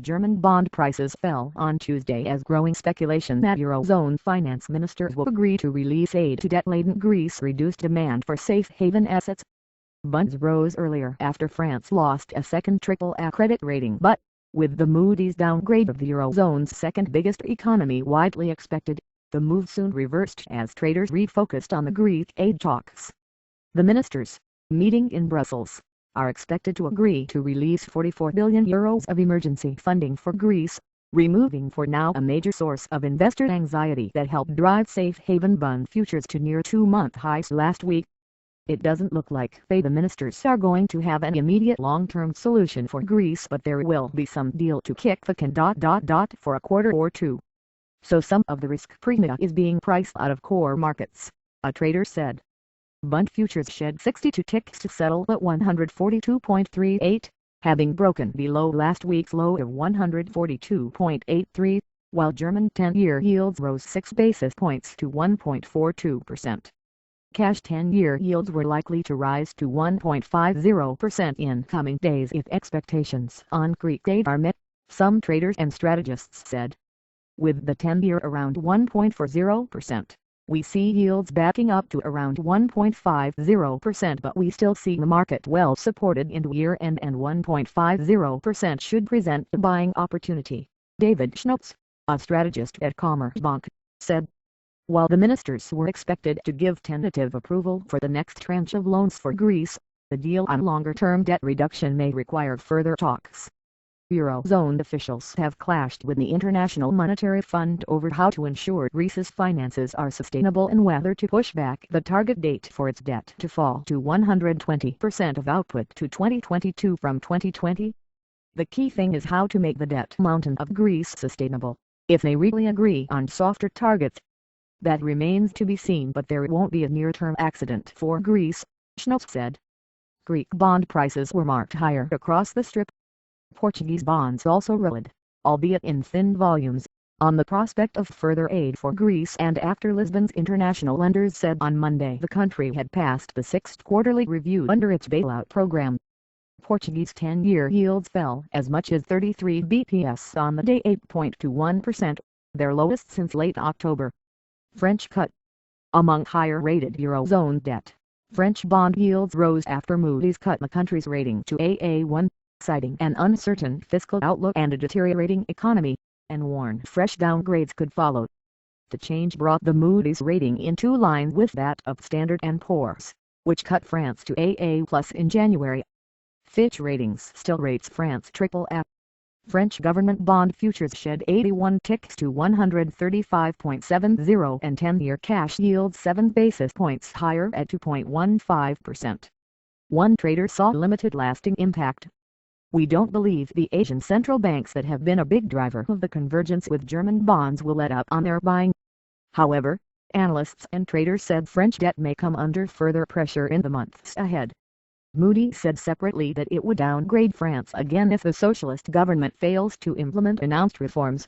German bond prices fell on Tuesday as growing speculation that Eurozone finance ministers will agree to release aid to debt-laden Greece reduced demand for safe haven assets. Bonds rose earlier after France lost a second AAA credit rating, but, with the Moody's downgrade of the Eurozone's second biggest economy widely expected, the move soon reversed as traders refocused on the Greek aid talks. The ministers, meeting in Brussels, are expected to agree to release €44 billion of emergency funding for Greece, removing for now a major source of investor anxiety that helped drive safe haven bond futures to near two-month highs last week. It doesn't look like the ministers are going to have an immediate long-term solution for Greece, but there will be some deal to kick the can for a quarter or two. So some of the risk premia is being priced out of core markets, a trader said. Bund futures shed 62 ticks to settle at 142.38, having broken below last week's low of 142.83, while German 10-year yields rose 6 basis points to 1.42%. Cash 10-year yields were likely to rise to 1.50% in coming days if expectations on Greek aid are met, some traders and strategists said. With the 10-year around 1.40%. We see yields backing up to around 1.50%, but we still see the market well supported into year-end, and 1.50% should present a buying opportunity, David Schnutz, a strategist at Commerzbank, said. While the ministers were expected to give tentative approval for the next tranche of loans for Greece, the deal on longer-term debt reduction may require further talks. Eurozone officials have clashed with the International Monetary Fund over how to ensure Greece's finances are sustainable and whether to push back the target date for its debt to fall to 120% of output to 2022 from 2020. The key thing is how to make the debt mountain of Greece sustainable. If they really agree on softer targets, that remains to be seen, but there won't be a near-term accident for Greece, Schnutz said. Greek bond prices were marked higher across the strip. Portuguese bonds also rallied, albeit in thin volumes, on the prospect of further aid for Greece and after Lisbon's international lenders said on Monday the country had passed the sixth quarterly review under its bailout program. Portuguese 10-year yields fell as much as 33 bps on the day, 8.21%, their lowest since late October. French cut. Among higher-rated Eurozone debt, French bond yields rose after Moody's cut the country's rating to AA1, citing an uncertain fiscal outlook and a deteriorating economy, and warned fresh downgrades could follow. The change brought the Moody's rating into line with that of Standard & Poor's, which cut France to AA+ in January. Fitch Ratings still rates France AAA. French government bond futures shed 81 ticks to 135.70 and 10-year cash yields 7 basis points higher at 2.15%. One trader saw limited lasting impact. We don't believe the Asian central banks that have been a big driver of the convergence with German bonds will let up on their buying. However, analysts and traders said French debt may come under further pressure in the months ahead. Moody's said separately that it would downgrade France again if the socialist government fails to implement announced reforms.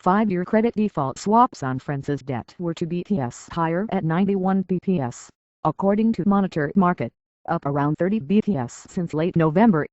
5-year credit default swaps on France's debt were 2 bps higher at 91 bps, according to Monitor Market, up around 30 bps since late November.